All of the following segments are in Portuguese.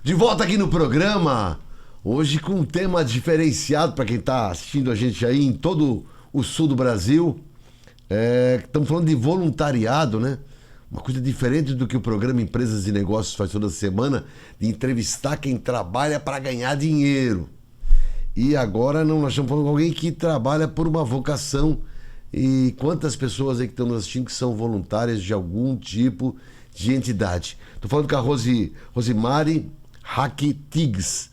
De volta aqui no programa, hoje com um tema diferenciado para quem está assistindo a gente aí em todo o sul do Brasil. Estamos falando de voluntariado, né? Uma coisa diferente do que o programa Empresas e Negócios faz toda semana, de entrevistar quem trabalha para ganhar dinheiro. E agora não, nós estamos falando com alguém que trabalha por uma vocação. E quantas pessoas aí que estão nos assistindo que são voluntárias de algum tipo de entidade. Estou falando com a Rosimari Hack Tiggs.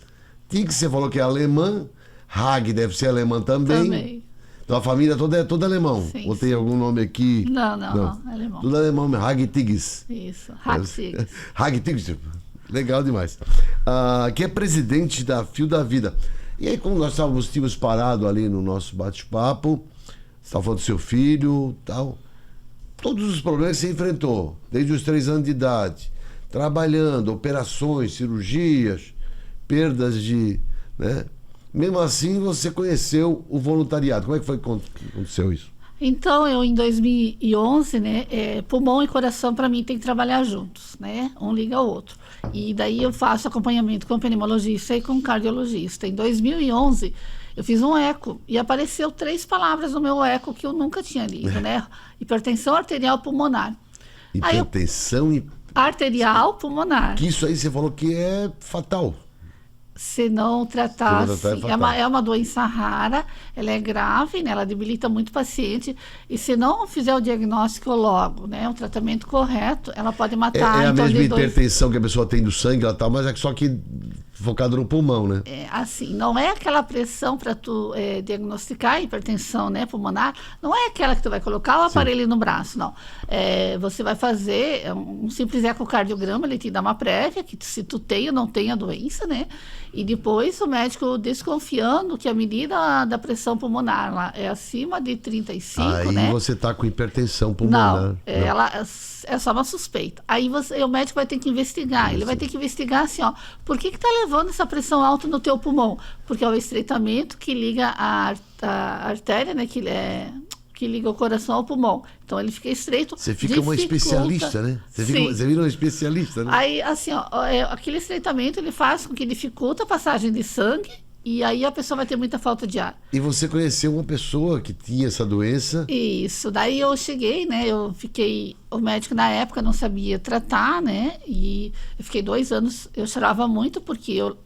Tiggs, você falou que é alemã, Hag deve ser alemã também. Então a família toda é toda alemão. Sim, ou tem algum nome aqui? Não, alemão. Tudo alemão mesmo, Hag Tiggs. Isso, Hack Tiggs. Hag Tiggs, legal demais. Que é presidente da Fio da Vida. E aí, como nós tínhamos parado ali no nosso bate-papo, você estava falando do seu filho tal, todos os problemas que você enfrentou, desde os 3 anos de idade, trabalhando, operações, cirurgias, perdas de... né? Mesmo assim, você conheceu o voluntariado. Como é que foi que aconteceu isso? Então, eu em 2011, né, pulmão e coração para mim tem que trabalhar juntos, né? Um liga ao outro. E daí eu faço acompanhamento com pneumologista e com cardiologista. Em 2011, eu fiz um eco e apareceu 3 palavras no meu eco que eu nunca tinha lido, né? Hipertensão arterial pulmonar. Hipertensão arterial pulmonar. Que isso aí você falou que é fatal. Se não tratar, é uma doença rara, ela é grave, né? Ela debilita muito o paciente, e se não fizer o diagnóstico logo, né, o tratamento correto, ela pode matar. É a mesma hipertensão que a pessoa tem do sangue, ela tal, mas é só que focado no pulmão, né? Assim, não é aquela pressão para tu diagnosticar a hipertensão, né, pulmonar, não é aquela que tu vai colocar o aparelho no braço, não. Você vai fazer um simples ecocardiograma, ele te dá uma prévia, que se tu tem ou não tem a doença, né, e depois o médico desconfiando que a medida da pressão pulmonar lá é acima de 35, aí, né? Aí você tá com hipertensão pulmonar. Não, ela é só uma suspeita. Aí o médico vai ter que investigar. Ele vai ter que investigar assim, ó, por que tá levando essa pressão alta no teu pulmão? Porque é o estreitamento que liga a artéria, né, que liga o coração ao pulmão. Então ele fica estreito. Você fica uma especialista, né? Você vira uma especialista, né? Aí, assim, ó, aquele estreitamento ele faz com que dificulta a passagem de sangue, e aí a pessoa vai ter muita falta de ar. E você conheceu uma pessoa que tinha essa doença? Isso. Daí eu cheguei, né? O médico na época não sabia tratar, né? E eu fiquei 2 anos, eu chorava muito porque eu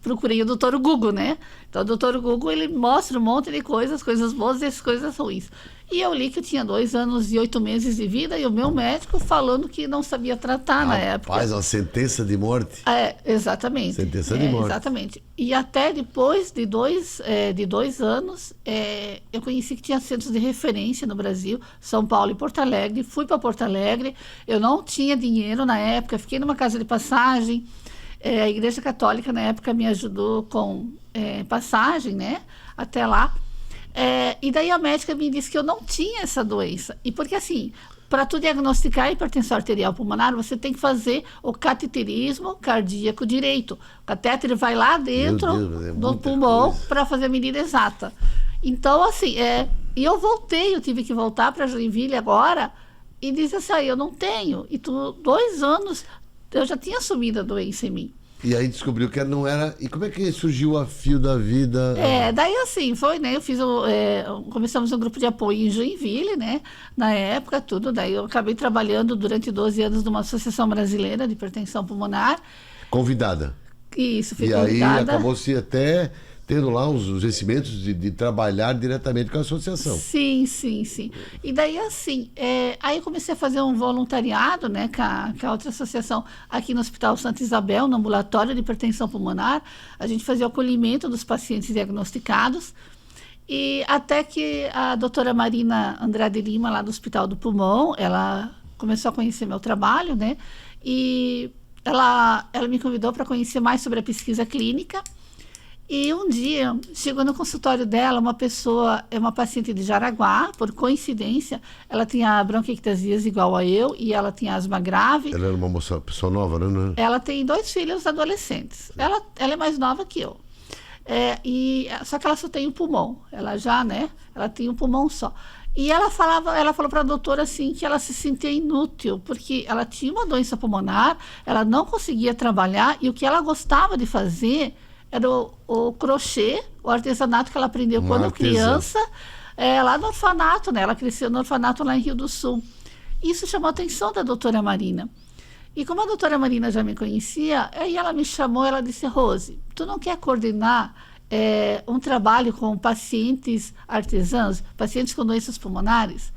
procurei o Dr. Google, né? Então o Dr. Google, ele mostra um monte de coisas boas e as coisas ruins. E eu li que eu tinha 2 anos e 8 meses de vida, e o meu médico falando que não sabia tratar na época. Faz uma sentença de morte. Exatamente. Sentença de morte. Exatamente. E até depois de 2 anos, eu conheci que tinha centros de referência no Brasil, São Paulo e Porto Alegre. Fui para Porto Alegre, eu não tinha dinheiro na época, fiquei numa casa de passagem. A Igreja Católica, na época, me ajudou com passagem, né, até lá. E daí a médica me disse que eu não tinha essa doença. E porque, assim, para tu diagnosticar a hipertensão arterial pulmonar, você tem que fazer o cateterismo cardíaco direito. O catéter vai lá dentro do pulmão para fazer a medida exata. Então, assim, e eu tive que voltar para Joinville agora, e disse assim, eu não tenho. E 2 anos... eu já tinha assumido a doença em mim. E aí descobriu que não era... E como é que surgiu a Fio da Vida? Daí assim, foi, né? Eu fiz começamos um grupo de apoio em Joinville, né? Na época, tudo. Daí eu acabei trabalhando durante 12 anos numa associação brasileira de hipertensão pulmonar. Convidada. Isso, fui convidada. E aí acabou-se até tendo lá os vencimentos de trabalhar diretamente com a associação. Sim. E daí, assim, aí eu comecei a fazer um voluntariado, né, com a outra associação aqui no Hospital Santa Isabel, no ambulatório de hipertensão pulmonar. A gente fazia o acolhimento dos pacientes diagnosticados, e até que a doutora Marina Andrade Lima, lá do Hospital do Pulmão, ela começou a conhecer meu trabalho, né, e ela me convidou para conhecer mais sobre a pesquisa clínica. E um dia, chegou no consultório dela uma paciente de Jaraguá, por coincidência, ela tinha bronquiectasias igual a eu, e ela tinha asma grave. Ela era uma pessoa nova, né? Ela tem 2 filhos adolescentes. Ela é mais nova que eu. Só que ela só tem um pulmão. Ela tem um pulmão só. E ela falou para a doutora assim que ela se sentia inútil, porque ela tinha uma doença pulmonar, ela não conseguia trabalhar e o que ela gostava de fazer era o crochê, o artesanato que ela aprendeu Uma quando artesã. criança, lá no orfanato, né? Ela cresceu no orfanato lá em Rio do Sul. Isso chamou a atenção da doutora Marina. E como a doutora Marina já me conhecia, aí ela me chamou, ela disse, Rose, tu não quer coordenar um trabalho com pacientes artesãos, pacientes com doenças pulmonares?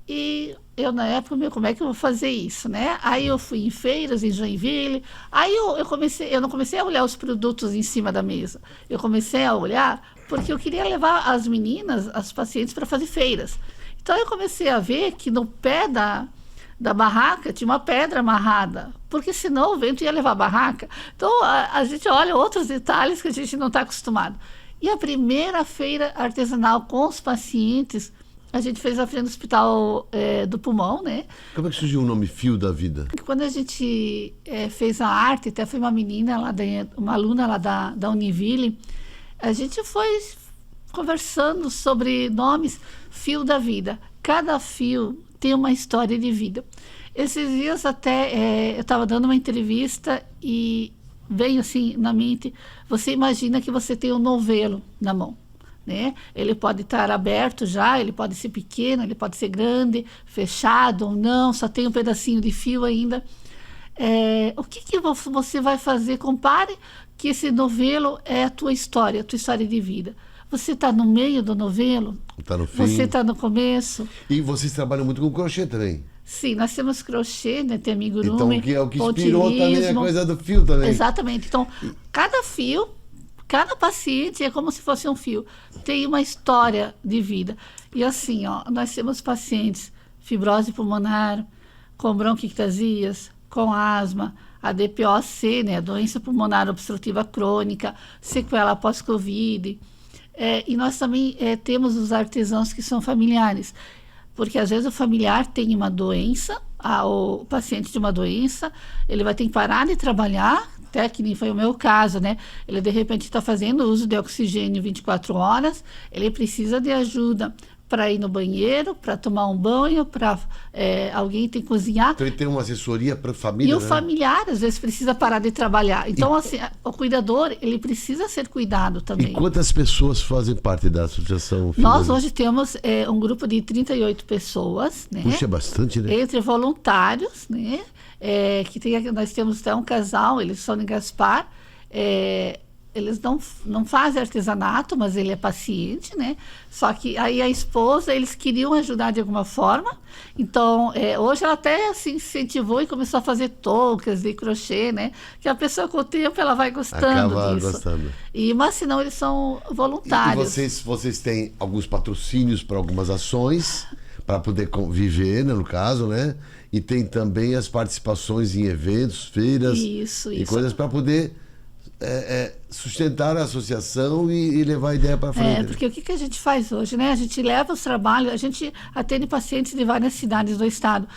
E eu, na época, como é que eu vou fazer isso, né? Aí eu fui em feiras, em Joinville, aí eu não comecei a olhar os produtos em cima da mesa, eu comecei a olhar porque eu queria levar as meninas, as pacientes, para fazer feiras. Então eu comecei a ver que no pé da barraca tinha uma pedra amarrada, porque senão o vento ia levar a barraca. Então a gente olha outros detalhes que a gente não está acostumado. E a primeira feira artesanal com os pacientes, a gente fez a frente do Hospital do Pulmão, né? Como é que surgiu o nome Fio da Vida? Quando a gente fez a arte, até foi uma menina lá, uma aluna lá da Univille, a gente foi conversando sobre nomes, Fio da Vida. Cada fio tem uma história de vida. Esses dias até eu estava dando uma entrevista e veio assim na mente, você imagina que você tem um novelo na mão, né? Ele pode estar aberto já, ele pode ser pequeno, ele pode ser grande, fechado ou não, só tem um pedacinho de fio ainda. O que você vai fazer? Compare que esse novelo é a tua história de vida. Você está no meio do novelo? Está no fim. Você está no começo? E vocês trabalham muito com crochê também? Sim, nós temos crochê, né? Tem amigurumi, Então, que é o que inspirou também a coisa do fio também. Exatamente. Então, cada fio, cada paciente é como se fosse um fio. Tem uma história de vida. E assim, ó, nós temos pacientes fibrose pulmonar, com bronquiectasias, com asma, a DPOC, né? Doença pulmonar obstrutiva crônica, sequela pós-Covid. E nós também temos os artesãos que são familiares, porque às vezes o familiar tem uma doença, o paciente de uma doença, ele vai ter que parar de trabalhar, até que nem foi o meu caso, né? Ele de repente está fazendo uso de oxigênio 24 horas, ele precisa de ajuda para ir no banheiro, para tomar um banho, para alguém tem que cozinhar. Então ele tem uma assessoria para a família, E o né? familiar, às vezes, precisa parar de trabalhar. Então, assim, o cuidador, ele precisa ser cuidado também. E quantas pessoas fazem parte da associação? Nós hoje temos um grupo de 38 pessoas, né? Puxa, é bastante, né? Entre voluntários, né? Nós temos até um casal, eles são de Gaspar, eles não fazem artesanato, mas ele é paciente, né? Só que aí a esposa, eles queriam ajudar de alguma forma. Então, hoje ela até se incentivou e começou a fazer toucas de crochê, né? Que a pessoa com o tempo ela vai gostando Acaba disso. gostando. Mas senão eles são E voluntários. vocês têm alguns patrocínios para algumas ações, para poder viver, né, no caso, né? E tem também as participações em eventos, feiras e coisas para poder sustentar a associação e levar a ideia para frente. Porque o que a gente faz hoje, né? A gente leva os trabalhos, a gente atende pacientes de várias cidades do estado.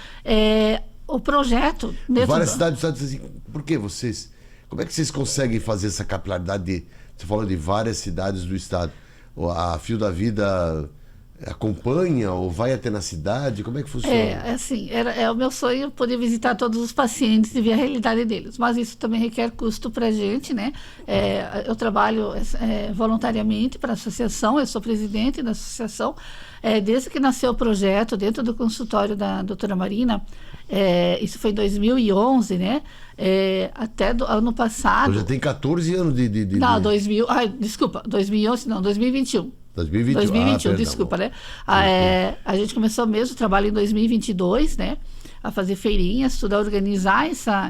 O projeto... Várias cidades do estado, assim, por que vocês... Como é que vocês conseguem fazer essa capilaridade você falou de várias cidades do estado. A Fio da Vida acompanha ou vai até na cidade? Como é que funciona? Assim, é o meu sonho poder visitar todos os pacientes e ver a realidade deles, mas isso também requer custo para a gente, né? Eu trabalho voluntariamente para a associação, eu sou presidente da associação, desde que nasceu o projeto dentro do consultório da doutora Marina, isso foi em 2011, né? Até do ano passado... Já tem 14 anos de... Não, 2011 não, 2021. 2021, desculpa, né? A gente começou mesmo o trabalho em 2022, né? A fazer feirinhas, tudo, a organizar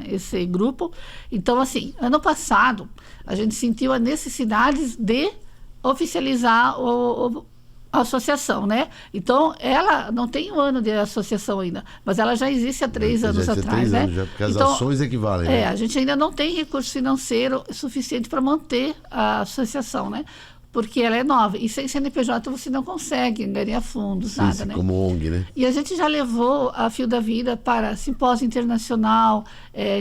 esse grupo. Então, assim, ano passado, a gente sentiu a necessidade de oficializar a associação, né? Então, ela não tem um ano de associação ainda, mas ela já existe há 3 anos atrás, né? Já, porque as ações equivalem. A gente ainda não tem recurso financeiro suficiente para manter a associação, né? porque ela é nova. E sem CNPJ você não consegue angariar fundos, Sim, nada, sim, né? como ONG, né? E a gente já levou a Fio da Vida para simpósio internacional,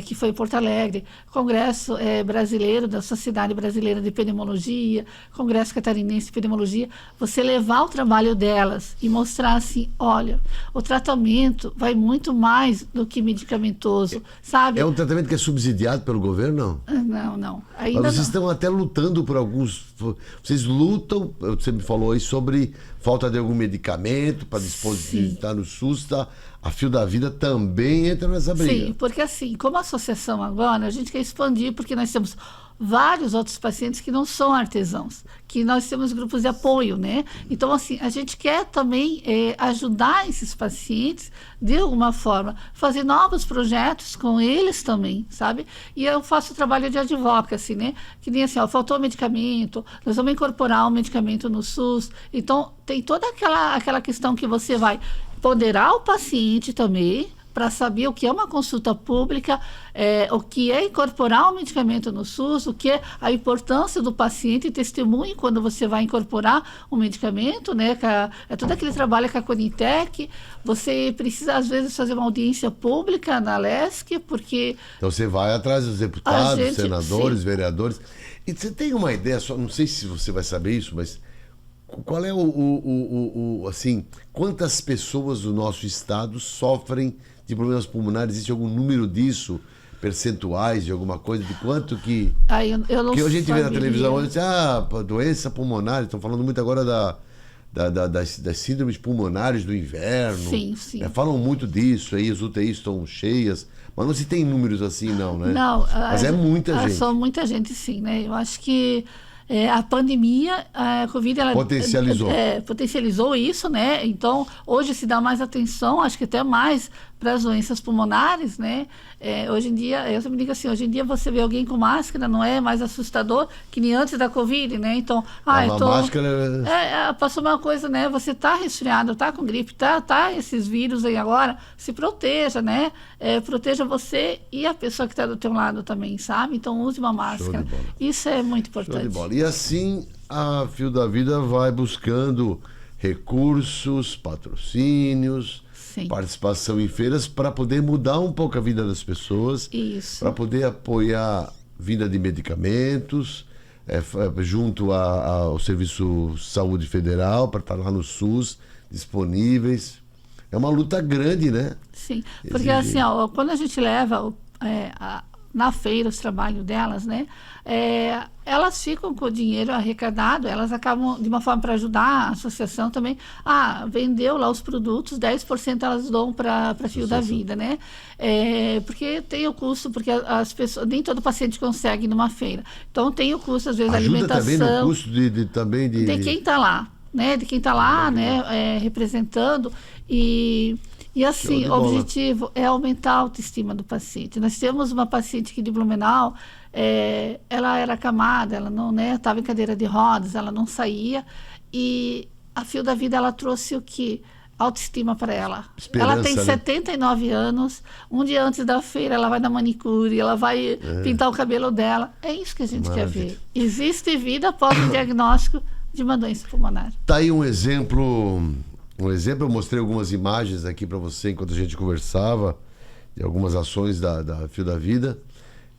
que foi em Porto Alegre, congresso brasileiro, da Sociedade Brasileira de Pneumologia, congresso catarinense de pneumologia. Você levar o trabalho delas e mostrar assim, olha, o tratamento vai muito mais do que medicamentoso, sabe? É um tratamento que é subsidiado pelo governo, não? Não, ainda Mas vocês não. estão até lutando por alguns. Vocês lutam, você me falou aí sobre falta de algum medicamento para disponibilizar no SUS, tá? A Fio da Vida também entra nessa briga. Sim, porque assim, como associação agora, a gente quer expandir, porque nós temos vários outros pacientes que não são artesãos, que nós temos grupos de apoio, né? Então, assim, a gente quer também ajudar esses pacientes, de alguma forma, fazer novos projetos com eles também, sabe? E eu faço trabalho de advocacy, né? Que nem assim, ó, faltou medicamento, nós vamos incorporar o medicamento no SUS. Então, tem toda aquela questão que você vai ponderar o paciente também, para saber o que é uma consulta pública, o que é incorporar o medicamento no SUS, o que é a importância do paciente e testemunho quando você vai incorporar um medicamento, né? É todo aquele trabalho com a Conitec. Você precisa, às vezes, fazer uma audiência pública na LESC, porque... Então você vai atrás dos deputados, senadores, sim, vereadores. E você tem uma ideia, só não sei se você vai saber isso, mas qual é assim, quantas pessoas do nosso estado sofrem de problemas pulmonares? Existe algum número disso? Percentuais de alguma coisa? De quanto que... eu não que hoje a gente vê na saberia. televisão, hoje, doença pulmonar, estão falando muito agora das síndromes pulmonares do inverno. Sim, sim. Falam muito disso, aí as UTIs estão cheias, mas não se tem números assim não, né? Não, mas é muita gente. São muita gente, sim, né? Eu acho que a pandemia, a Covid, ela potencializou isso, né? Então, hoje se dá mais atenção, acho que até mais para as doenças pulmonares, né? Hoje em dia, eu sempre digo assim, hoje em dia você vê alguém com máscara, não é mais assustador que nem antes da Covid, né? Então, máscara... passou uma coisa, né? Você tá resfriado, tá com gripe, tá esses vírus aí agora, se proteja, né? Proteja você e a pessoa que está do teu lado também, sabe? Então, use uma máscara. Isso é muito importante. Show de bola. E assim, a Fio da Vida vai buscando recursos, patrocínios, sim, participação em feiras para poder mudar um pouco a vida das pessoas, para poder apoiar vinda de medicamentos, junto ao Serviço Saúde Federal, para estar lá no SUS, disponíveis. É uma luta grande, né? Sim, porque assim, ó, quando a gente leva na feira os trabalhos delas, né? Elas ficam com o dinheiro arrecadado, elas acabam, de uma forma para ajudar a associação também, vendeu lá os produtos, 10% elas dão para Fio da Vida, né? Porque tem o custo, porque as pessoas, nem todo paciente consegue ir numa feira. Então tem o custo, às vezes, da alimentação. Ajuda também no custo de quem está lá, né? De quem está lá, né? Representando. E assim, o objetivo é aumentar a autoestima do paciente. Nós temos uma paciente aqui de Blumenau, ela era acamada, ela não, né, estava em cadeira de rodas, ela não saía, e a Fio da Vida, ela trouxe o quê? Autoestima para ela. Ela tem 79 anos, um dia antes da feira ela vai na manicure, ela vai pintar o cabelo dela. É isso que a gente quer ver. Existe vida após o diagnóstico de uma doença pulmonar. Tá aí um exemplo, eu mostrei algumas imagens aqui para você enquanto a gente conversava, de algumas ações da Fio da Vida.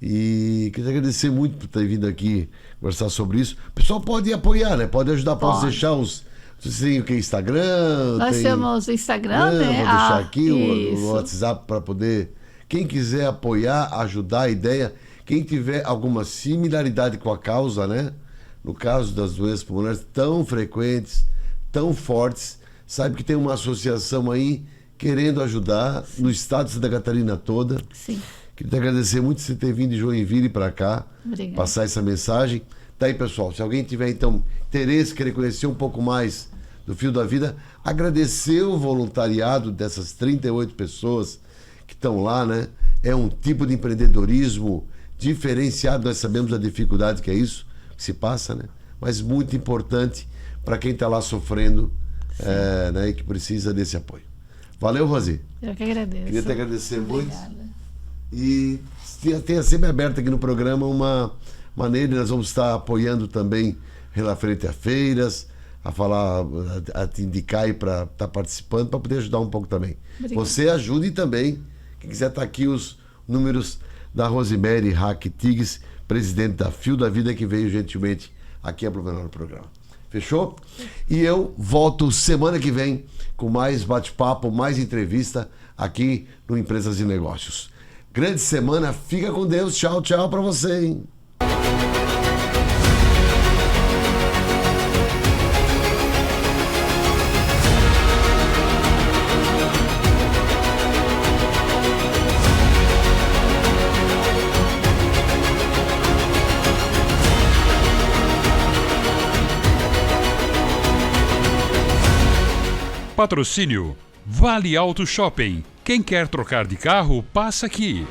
E queria agradecer muito por ter vindo aqui conversar sobre isso. O pessoal pode apoiar, né? Pode ajudar, pode deixar os... Vocês têm o que? Instagram? Nós temos o Instagram, né? Vou deixar aqui o WhatsApp para poder... Quem quiser apoiar, ajudar a ideia, quem tiver alguma similaridade com a causa, né? No caso das doenças pulmonares tão frequentes, tão fortes, sabe que tem uma associação aí querendo ajudar no estado de Santa Catarina toda. Sim. Queria te agradecer muito por ter vindo de Joinville para cá. Obrigada. Passar essa mensagem. Tá aí, pessoal. Se alguém tiver, então, interesse, querer conhecer um pouco mais do Fio da Vida, agradecer o voluntariado dessas 38 pessoas que estão lá, né? É um tipo de empreendedorismo diferenciado. Nós sabemos a dificuldade que é isso, que se passa, né? Mas muito importante para quem está lá sofrendo, né? E que precisa desse apoio. Valeu, Rosi. Eu que agradeço. Queria te agradecer muito. Obrigada. E tenha sempre aberto aqui no programa uma maneira, nós vamos estar apoiando também referente a feiras, a falar, a te indicar aí para estar participando, para poder ajudar um pouco também. Obrigada. Você ajude também. Quem quiser estar aqui, os números da Rosemary Hack Tigges, presidente da Fio da Vida, que veio gentilmente aqui a Blumenau no programa. Fechou? E eu volto semana que vem com mais bate-papo, mais entrevista aqui no Empresas e Negócios. Grande semana, fica com Deus. Tchau, tchau para você, hein? Patrocínio Vale Auto Shopping. Quem quer trocar de carro, passa aqui.